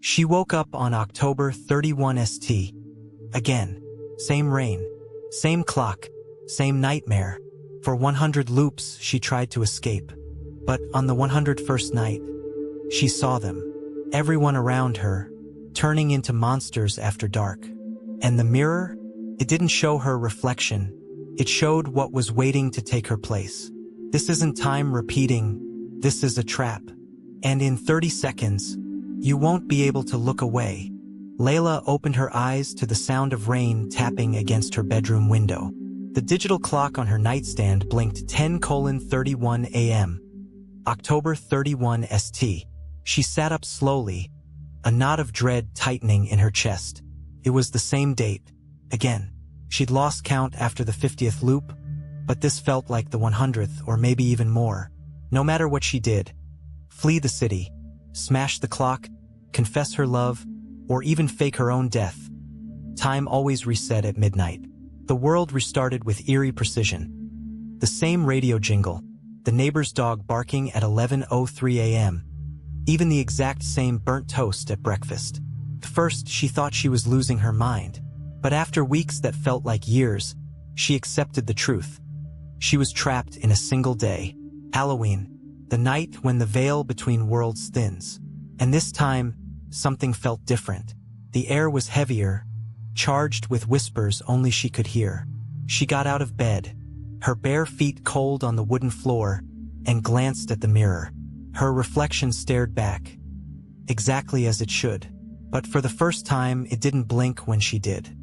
She woke up on October 31 st. Again, same rain, same clock, same nightmare. For 100 loops, she tried to escape. But on the 101st night, she saw them, everyone around her, turning into monsters after dark. And the mirror? It didn't show her reflection. It showed what was waiting to take her place. This isn't time repeating, this is a trap. And in 30 seconds, you won't be able to look away. Layla opened her eyes to the sound of rain tapping against her bedroom window. The digital clock on her nightstand blinked 10:31 a.m. October 31 st. She sat up slowly, a knot of dread tightening in her chest. It was the same date. Again, she'd lost count after the 50th loop, but this felt like the 100th or maybe even more. No matter what she did, flee the city, smash the clock, confess her love, or even fake her own death, time always reset at midnight. The world restarted with eerie precision. The same radio jingle, the neighbor's dog barking at 11:03 a.m., even the exact same burnt toast at breakfast. First, she thought she was losing her mind, but after weeks that felt like years, she accepted the truth. She was trapped in a single day, Halloween, the night when the veil between worlds thins. And this time, something felt different. The air was heavier, charged with whispers only she could hear. She got out of bed, her bare feet cold on the wooden floor, and glanced at the mirror. Her reflection stared back, exactly as it should. But for the first time, it didn't blink when she did.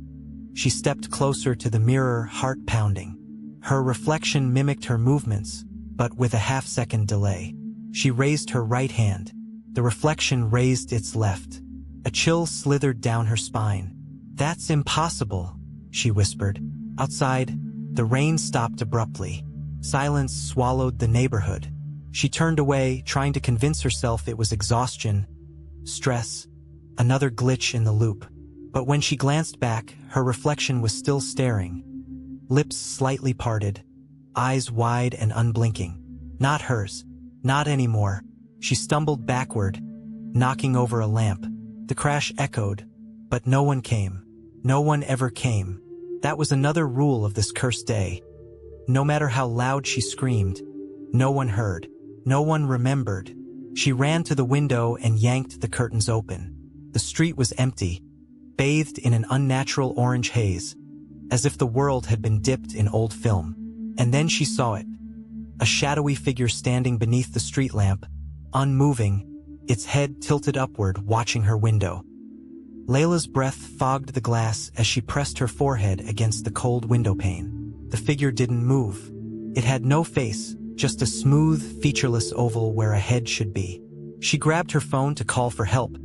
She stepped closer to the mirror, heart pounding. Her reflection mimicked her movements, but with a half-second delay. She raised her right hand. The reflection raised its left. A chill slithered down her spine. "That's impossible," she whispered. Outside, the rain stopped abruptly. Silence swallowed the neighborhood. She turned away, trying to convince herself it was exhaustion, stress, another glitch in the loop. But when she glanced back, her reflection was still staring. Lips slightly parted, eyes wide and unblinking. Not hers. Not anymore. She stumbled backward, knocking over a lamp. The crash echoed, but no one came. No one ever came. That was another rule of this cursed day. No matter how loud she screamed, no one heard. No one remembered. She ran to the window and yanked the curtains open. The street was empty, bathed in an unnatural orange haze, as if the world had been dipped in old film. And then she saw it. A shadowy figure standing beneath the street lamp, unmoving, its head tilted upward, watching her window. Layla's breath fogged the glass as she pressed her forehead against the cold window pane. The figure didn't move. It had no face, just a smooth, featureless oval where a head should be. She grabbed her phone to call for help,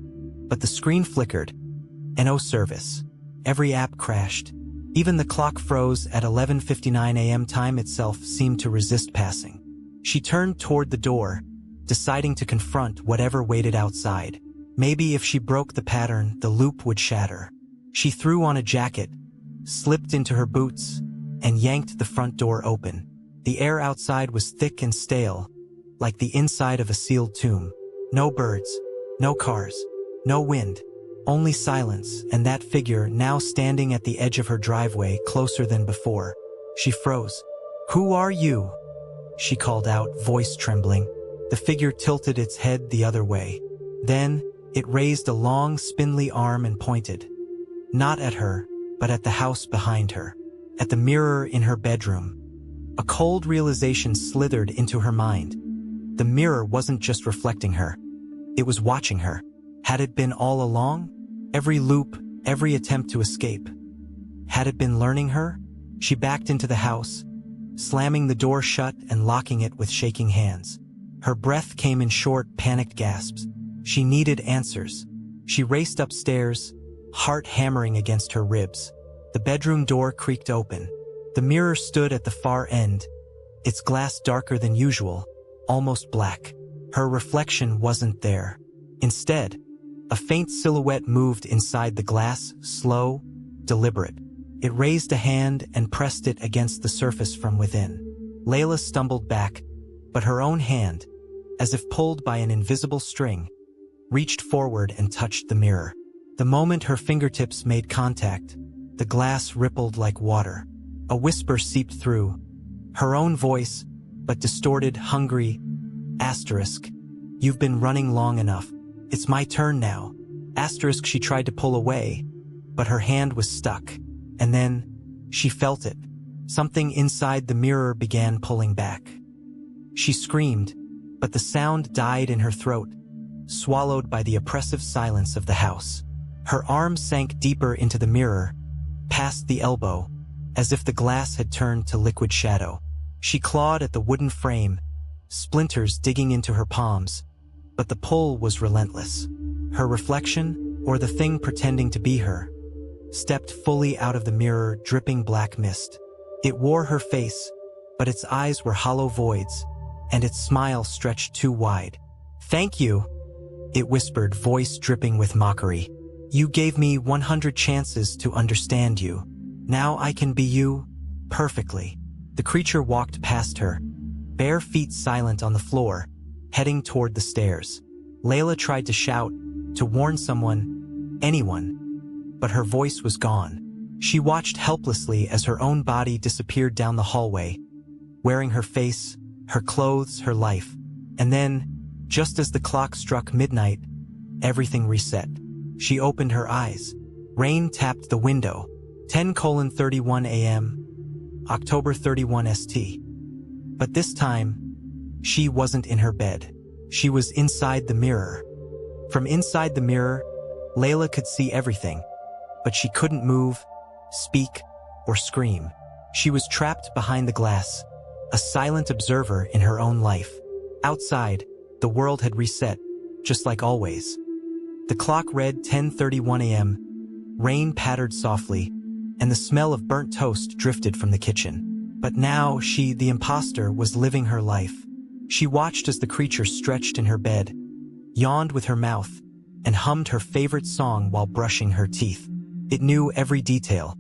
but the screen flickered. No service. Every app crashed. Even the clock froze at 11:59 a.m. Time itself seemed to resist passing. She turned toward the door, deciding to confront whatever waited outside. Maybe if she broke the pattern, the loop would shatter. She threw on a jacket, slipped into her boots, and yanked the front door open. The air outside was thick and stale, like the inside of a sealed tomb. No birds, no cars, no wind, only silence, and that figure now standing at the edge of her driveway, closer than before. She froze. "Who are you?" she called out, voice trembling. The figure tilted its head the other way. Then, it raised a long, spindly arm and pointed. Not at her, but at the house behind her. At the mirror in her bedroom. A cold realization slithered into her mind. The mirror wasn't just reflecting her. It was watching her. Had it been all along? Every loop, every attempt to escape. Had it been learning her? She backed into the house, slamming the door shut and locking it with shaking hands. Her breath came in short, panicked gasps. She needed answers. She raced upstairs, heart hammering against her ribs. The bedroom door creaked open. The mirror stood at the far end, its glass darker than usual, almost black. Her reflection wasn't there. Instead, a faint silhouette moved inside the glass, slow, deliberate. It raised a hand and pressed it against the surface from within. Layla stumbled back, but her own hand, as if pulled by an invisible string, reached forward and touched the mirror. The moment her fingertips made contact, the glass rippled like water. A whisper seeped through. Her own voice, but distorted, hungry. Asterisk. You've been running long enough. It's my turn now. Asterisk. She tried to pull away, but her hand was stuck. And then, she felt it. Something inside the mirror began pulling back. She screamed, but the sound died in her throat, swallowed by the oppressive silence of the house. Her arm sank deeper into the mirror, past the elbow, as if the glass had turned to liquid shadow. She clawed at the wooden frame, splinters digging into her palms, but the pull was relentless. Her reflection, or the thing pretending to be her, stepped fully out of the mirror, dripping black mist. It wore her face, but its eyes were hollow voids, and its smile stretched too wide. "Thank you," it whispered, voice dripping with mockery. "You gave me 100 chances to understand you. Now I can be you, perfectly." The creature walked past her, bare feet silent on the floor, heading toward the stairs. Layla tried to shout, to warn someone, anyone, but her voice was gone. She watched helplessly as her own body disappeared down the hallway, wearing her face, her clothes, her life. And then, just as the clock struck midnight, everything reset. She opened her eyes. Rain tapped the window. 10:31 a.m., October 31 St. But this time, she wasn't in her bed. She was inside the mirror. From inside the mirror, Layla could see everything, but she couldn't move, speak, or scream. She was trapped behind the glass, a silent observer in her own life. Outside, the world had reset, just like always. The clock read 10:31 a.m., rain pattered softly, and the smell of burnt toast drifted from the kitchen. But now she, the imposter, was living her life. She watched as the creature stretched in her bed, yawned with her mouth, and hummed her favorite song while brushing her teeth. It knew every detail.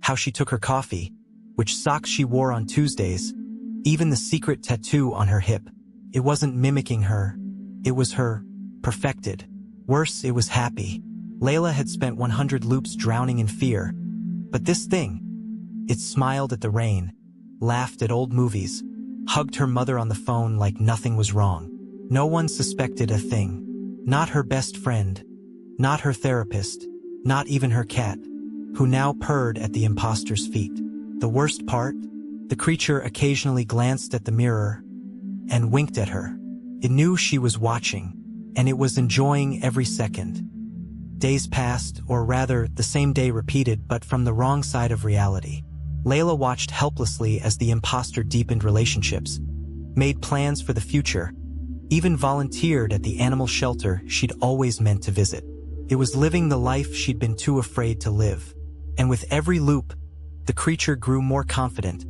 How she took her coffee, which socks she wore on Tuesdays, even the secret tattoo on her hip. It wasn't mimicking her. It was her, perfected. Worse, it was happy. Layla had spent 100 loops drowning in fear. But this thing, it smiled at the rain, laughed at old movies, hugged her mother on the phone like nothing was wrong. No one suspected a thing. Not her best friend, not her therapist, not even her cat, who now purred at the imposter's feet. The worst part? The creature occasionally glanced at the mirror and winked at her. It knew she was watching, and it was enjoying every second. Days passed, or rather, the same day repeated, but from the wrong side of reality. Layla watched helplessly as the imposter deepened relationships, made plans for the future, even volunteered at the animal shelter she'd always meant to visit. It was living the life she'd been too afraid to live. And with every loop, the creature grew more confident,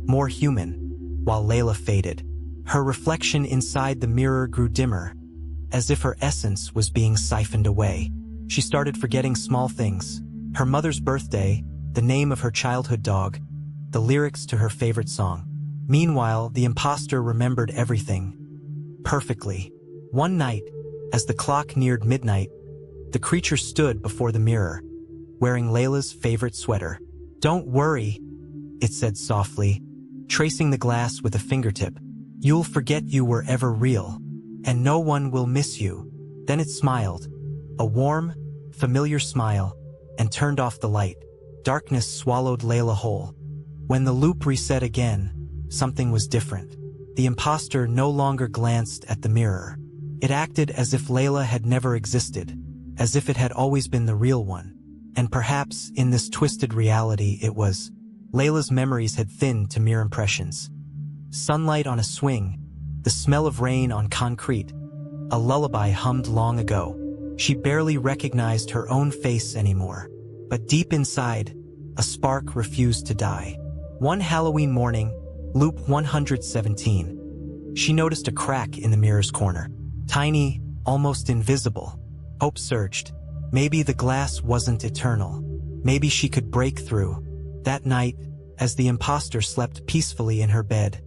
more human, while Layla faded. Her reflection inside the mirror grew dimmer, as if her essence was being siphoned away. She started forgetting small things: her mother's birthday, the name of her childhood dog, the lyrics to her favorite song. Meanwhile, the imposter remembered everything, perfectly. One night, as the clock neared midnight, the creature stood before the mirror, wearing Layla's favorite sweater. "Don't worry," it said softly, tracing the glass with a fingertip. "You'll forget you were ever real, and no one will miss you." Then it smiled, a warm, familiar smile, and turned off the light. Darkness swallowed Layla whole. When the loop reset again, something was different. The imposter no longer glanced at the mirror. It acted as if Layla had never existed, as if it had always been the real one. And perhaps, in this twisted reality, it was. Layla's memories had thinned to mere impressions. Sunlight on a swing, the smell of rain on concrete, a lullaby hummed long ago. She barely recognized her own face anymore. But deep inside, a spark refused to die. One Halloween morning, loop 117, she noticed a crack in the mirror's corner. Tiny, almost invisible. Hope surged. Maybe the glass wasn't eternal. Maybe she could break through. That night, as the imposter slept peacefully in her bed,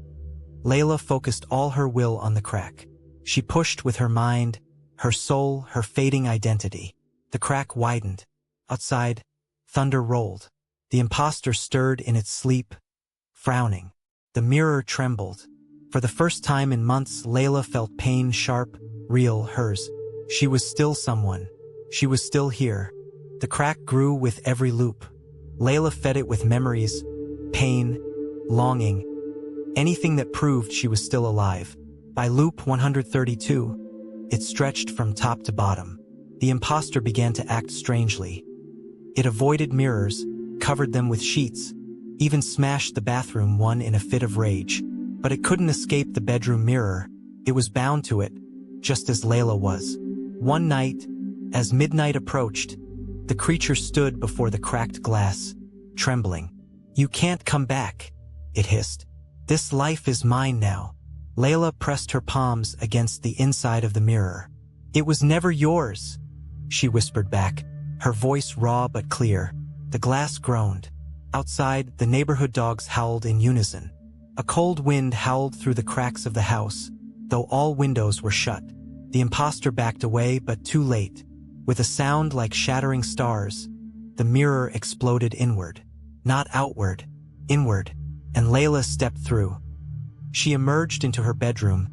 Layla focused all her will on the crack. She pushed with her mind, her soul, her fading identity. The crack widened. Outside, thunder rolled. The imposter stirred in its sleep, frowning. The mirror trembled. For the first time in months, Layla felt pain, sharp, real, hers. She was still someone. She was still here. The crack grew with every loop. Layla fed it with memories, pain, longing, anything that proved she was still alive. By loop 132, it stretched from top to bottom. The imposter began to act strangely. It avoided mirrors, covered them with sheets, even smashed the bathroom one in a fit of rage. But it couldn't escape the bedroom mirror. It was bound to it, just as Layla was. One night, as midnight approached, the creature stood before the cracked glass, trembling. "You can't come back," it hissed. "This life is mine now." Layla pressed her palms against the inside of the mirror. "It was never yours," she whispered back, her voice raw but clear. The glass groaned. Outside, the neighborhood dogs howled in unison. A cold wind howled through the cracks of the house, though all windows were shut. The imposter backed away, but too late. With a sound like shattering stars, the mirror exploded inward. Not outward, inward, and Layla stepped through. She emerged into her bedroom,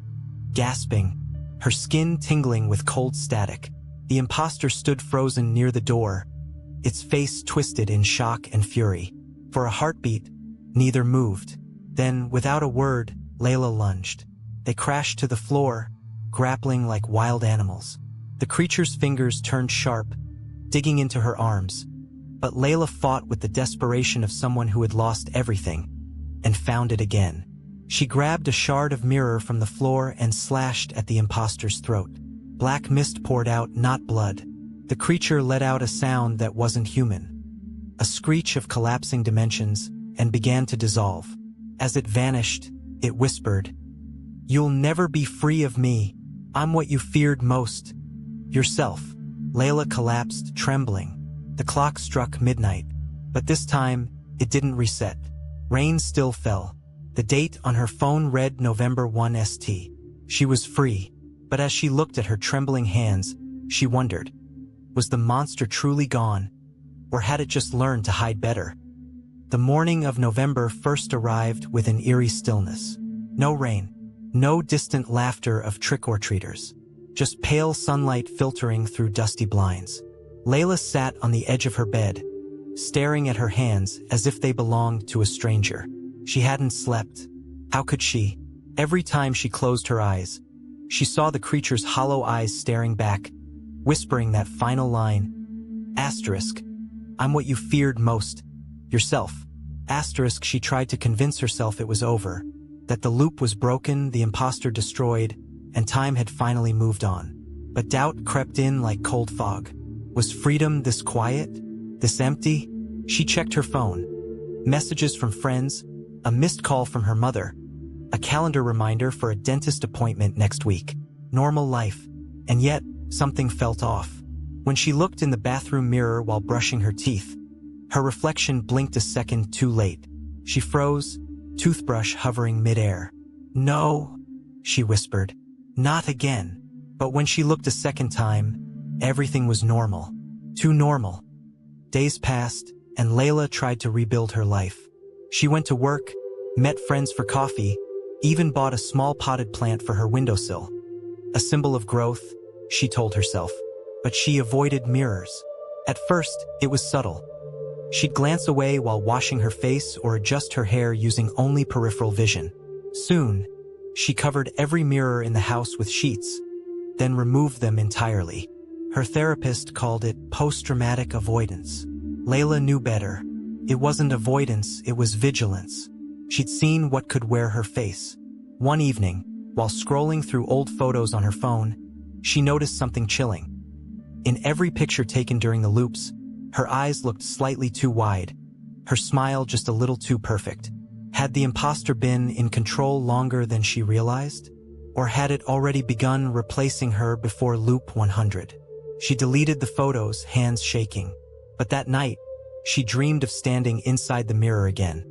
gasping, her skin tingling with cold static. The imposter stood frozen near the door, its face twisted in shock and fury. For a heartbeat, neither moved. Then, without a word, Layla lunged. They crashed to the floor, grappling like wild animals. The creature's fingers turned sharp, digging into her arms. But Layla fought with the desperation of someone who had lost everything, and found it again. She grabbed a shard of mirror from the floor and slashed at the imposter's throat. Black mist poured out, not blood. The creature let out a sound that wasn't human. A screech of collapsing dimensions, and began to dissolve. As it vanished, it whispered, "You'll never be free of me. I'm what you feared most. Yourself." Layla collapsed, trembling. The clock struck midnight, but this time, it didn't reset. Rain still fell. The date on her phone read November 1 ST. She was free, but as she looked at her trembling hands, she wondered, was the monster truly gone, or had it just learned to hide better? The morning of November 1st arrived with an eerie stillness. No rain, no distant laughter of trick-or-treaters, just pale sunlight filtering through dusty blinds. Layla sat on the edge of her bed, staring at her hands as if they belonged to a stranger. She hadn't slept. How could she? Every time she closed her eyes, she saw the creature's hollow eyes staring back, whispering that final line, asterisk, "I'm what you feared most. Yourself." Asterisk, she tried to convince herself it was over, that the loop was broken, the imposter destroyed, and time had finally moved on. But doubt crept in like cold fog. Was freedom this quiet? This empty? She checked her phone. Messages from friends, a missed call from her mother, a calendar reminder for a dentist appointment next week. Normal life. And yet, something felt off. When she looked in the bathroom mirror while brushing her teeth, her reflection blinked a second too late. She froze, toothbrush hovering midair. "No," she whispered. "Not again." But when she looked a second time, everything was normal. Too normal. Days passed, and Layla tried to rebuild her life. She went to work, met friends for coffee, even bought a small potted plant for her windowsill. A symbol of growth, she told herself. But she avoided mirrors. At first, it was subtle. She'd glance away while washing her face or adjust her hair using only peripheral vision. Soon, she covered every mirror in the house with sheets, then removed them entirely. Her therapist called it post-traumatic avoidance. Layla knew better. It wasn't avoidance, it was vigilance. She'd seen what could wear her face. One evening, while scrolling through old photos on her phone, she noticed something chilling. In every picture taken during the loops, her eyes looked slightly too wide, her smile just a little too perfect. Had the imposter been in control longer than she realized? Or had it already begun replacing her before loop 100? She deleted the photos, hands shaking. But that night, she dreamed of standing inside the mirror again,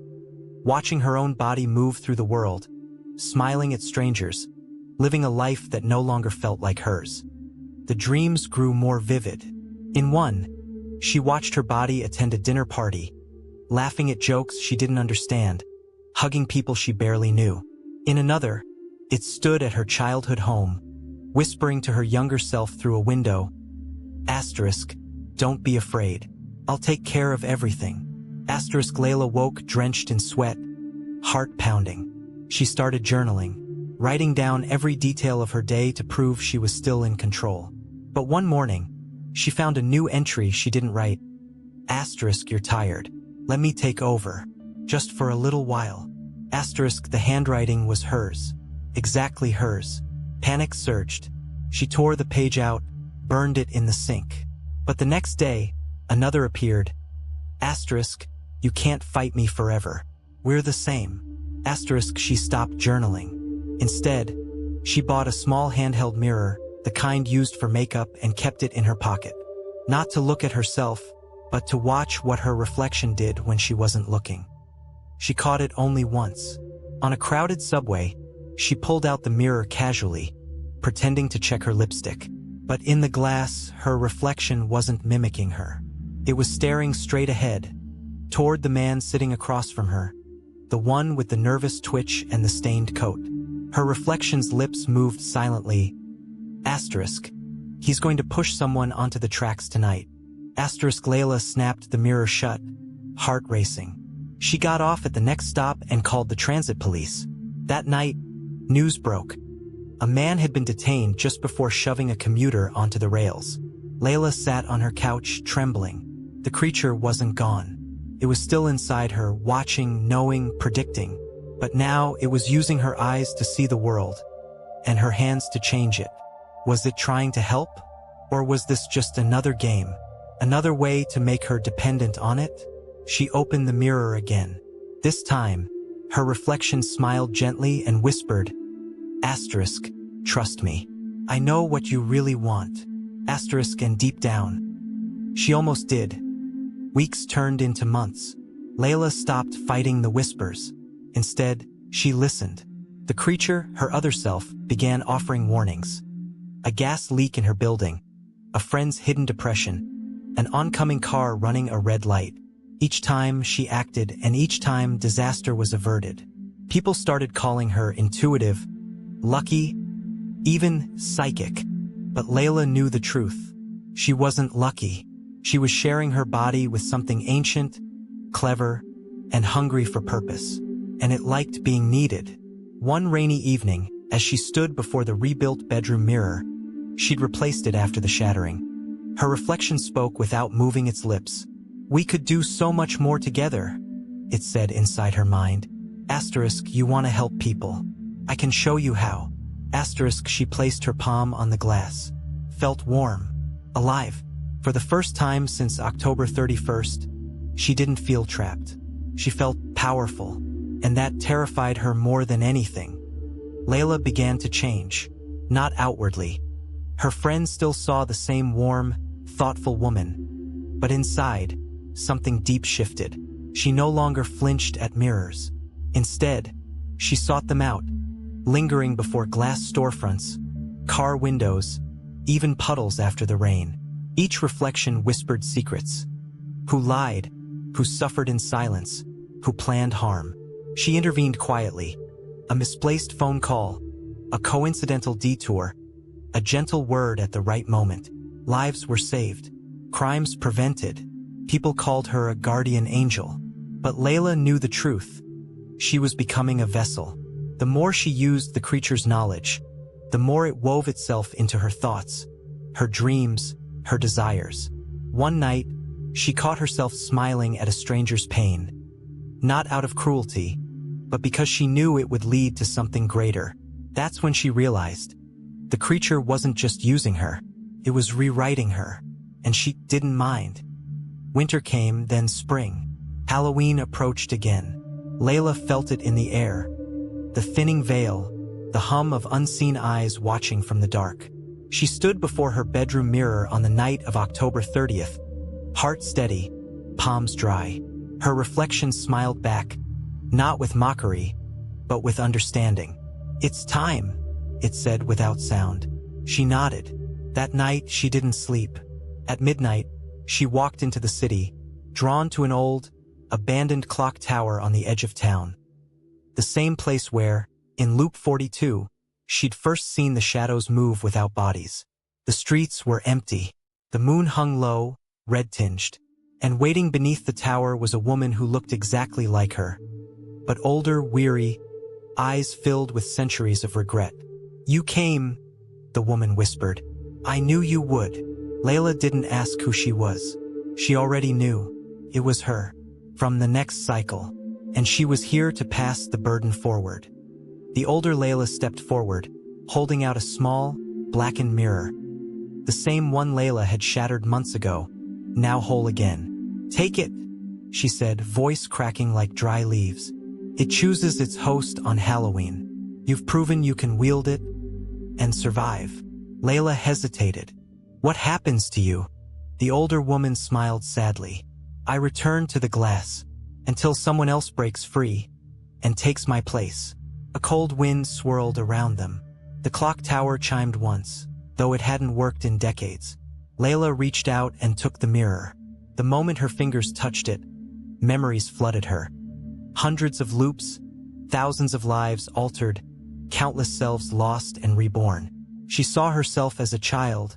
watching her own body move through the world, smiling at strangers, living a life that no longer felt like hers. The dreams grew more vivid. In one, she watched her body attend a dinner party, laughing at jokes she didn't understand, hugging people she barely knew. In another, it stood at her childhood home, whispering to her younger self through a window, Asterisk, don't be afraid. I'll take care of everything. Asterisk. Layla woke drenched in sweat, heart pounding. She started journaling, writing down every detail of her day to prove she was still in control. But one morning, she found a new entry she didn't write. Asterisk. You're tired. Let me take over. Just for a little while. Asterisk. The handwriting was hers. Exactly hers. Panic surged. She tore the page out, burned it in the sink. But the next day, another appeared. Asterisk. You can't fight me forever. We're the same. Asterisk. She stopped journaling. Instead, she bought a small handheld mirror, the kind used for makeup, and kept it in her pocket. Not to look at herself, but to watch what her reflection did when she wasn't looking. She caught it only once. On a crowded subway, she pulled out the mirror casually, pretending to check her lipstick. But in the glass, her reflection wasn't mimicking her. It was staring straight ahead, toward the man sitting across from her, the one with the nervous twitch and the stained coat. Her reflection's lips moved silently. Asterisk. He's going to push someone onto the tracks tonight. Asterisk. Layla snapped the mirror shut, heart racing. She got off at the next stop and called the transit police. That night, news broke. A man had been detained just before shoving a commuter onto the rails. Layla sat on her couch, trembling. The creature wasn't gone. It was still inside her, watching, knowing, predicting. But now it was using her eyes to see the world, and her hands to change it. Was it trying to help? Or was this just another game? Another way to make her dependent on it? She opened the mirror again. This time, her reflection smiled gently and whispered, Asterisk, trust me. I know what you really want. Asterisk. And deep down, she almost did. Weeks turned into months. Layla stopped fighting the whispers. Instead, she listened. The creature, her other self, began offering warnings. A gas leak in her building, a friend's hidden depression, an oncoming car running a red light. Each time she acted, and each time disaster was averted. People started calling her intuitive, lucky, even psychic. But Layla knew the truth. She wasn't lucky. She was sharing her body with something ancient, clever, and hungry for purpose. And it liked being needed. One rainy evening, as she stood before the rebuilt bedroom mirror, she'd replaced it after the shattering. Her reflection spoke without moving its lips. We could do so much more together, it said inside her mind. Asterisk. You want to help people. I can show you how. Asterisk. She placed her palm on the glass. Felt warm. Alive. For the first time since October 31st, she didn't feel trapped. She felt powerful, and that terrified her more than anything. Layla began to change, not outwardly. Her friends still saw the same warm, thoughtful woman. But inside, something deep shifted. She no longer flinched at mirrors. Instead, she sought them out, lingering before glass storefronts, car windows, even puddles after the rain. Each reflection whispered secrets. Who lied, who suffered in silence, who planned harm. She intervened quietly. A misplaced phone call, a coincidental detour, a gentle word at the right moment. Lives were saved, crimes prevented. People called her a guardian angel. But Layla knew the truth. She was becoming a vessel. The more she used the creature's knowledge, the more it wove itself into her thoughts, her dreams, her desires. One night, she caught herself smiling at a stranger's pain. Not out of cruelty, but because she knew it would lead to something greater. That's when she realized the creature wasn't just using her, it was rewriting her, and she didn't mind. Winter came, then spring. Halloween approached again. Layla felt it in the air. The thinning veil, the hum of unseen eyes watching from the dark. She stood before her bedroom mirror on the night of October 30th, heart steady, palms dry. Her reflection smiled back, not with mockery, but with understanding. It's time, it said without sound. She nodded. That night, she didn't sleep. At midnight, she walked into the city, drawn to an old, abandoned clock tower on the edge of town. The same place where, in Loop 42, she'd first seen the shadows move without bodies. The streets were empty. The moon hung low, red-tinged, and waiting beneath the tower was a woman who looked exactly like her, but older, weary, eyes filled with centuries of regret. "You came," the woman whispered. "I knew you would." Layla didn't ask who she was. She already knew. It was her, from the next cycle, and she was here to pass the burden forward. The older Layla stepped forward, holding out a small, blackened mirror. The same one Layla had shattered months ago, now whole again. "Take it," she said, voice cracking like dry leaves. "It chooses its host on Halloween. You've proven you can wield it and survive." Layla hesitated. "What happens to you?" The older woman smiled sadly. "I return to the glass, until someone else breaks free and takes my place." A cold wind swirled around them. The clock tower chimed once, though it hadn't worked in decades. Layla reached out and took the mirror. The moment her fingers touched it, memories flooded her. Hundreds of loops, thousands of lives altered, countless selves lost and reborn. She saw herself as a child,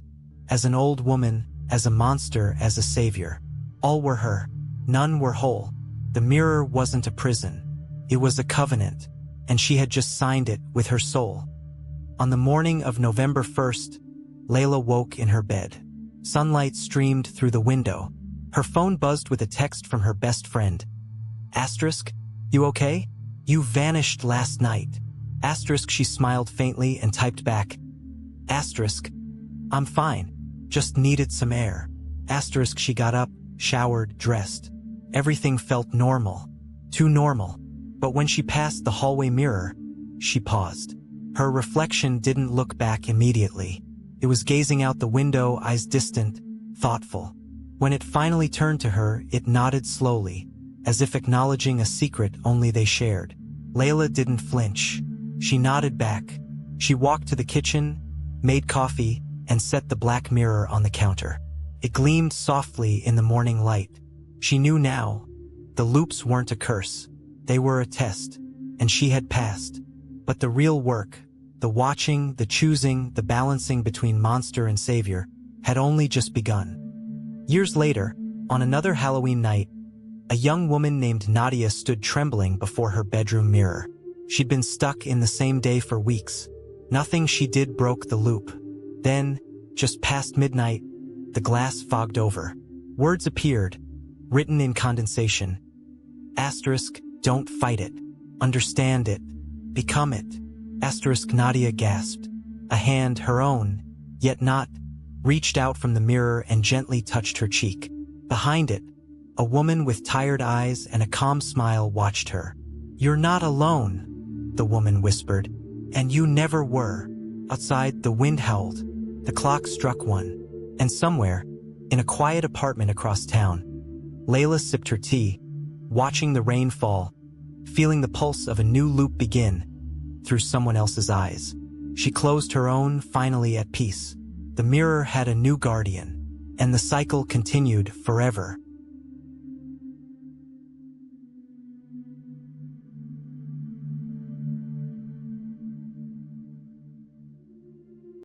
as an old woman, as a monster, as a savior. All were her. None were whole. The mirror wasn't a prison. It was a covenant, and she had just signed it with her soul. On the morning of November 1st, Layla woke in her bed. Sunlight streamed through the window. Her phone buzzed with a text from her best friend. Asterisk, "You okay? You vanished last night." Asterisk, she smiled faintly and typed back. Asterisk, "I'm fine. Just needed some air." Asterisk, she got up, showered, dressed. Everything felt normal. Too normal. But when she passed the hallway mirror, she paused. Her reflection didn't look back immediately. It was gazing out the window, eyes distant, thoughtful. When it finally turned to her, it nodded slowly, as if acknowledging a secret only they shared. Layla didn't flinch. She nodded back. She walked to the kitchen, made coffee, and set the black mirror on the counter. It gleamed softly in the morning light. She knew now, the loops weren't a curse. They were a test, and she had passed. But the real work, the watching, the choosing, the balancing between monster and savior, had only just begun. Years later, on another Halloween night, a young woman named Nadia stood trembling before her bedroom mirror. She'd been stuck in the same day for weeks. Nothing she did broke the loop. Then, just past midnight, the glass fogged over. Words appeared, written in condensation. Asterisk, "Don't fight it. Understand it. Become it." Asterisk, Nadia gasped. A hand, her own, yet not, reached out from the mirror and gently touched her cheek. Behind it, a woman with tired eyes and a calm smile watched her. "You're not alone," the woman whispered. "And you never were." Outside, the wind howled. The clock struck one. And somewhere, in a quiet apartment across town, Layla sipped her tea, watching the rain fall, feeling the pulse of a new loop begin through someone else's eyes. She closed her own, finally at peace. The mirror had a new guardian, and the cycle continued forever.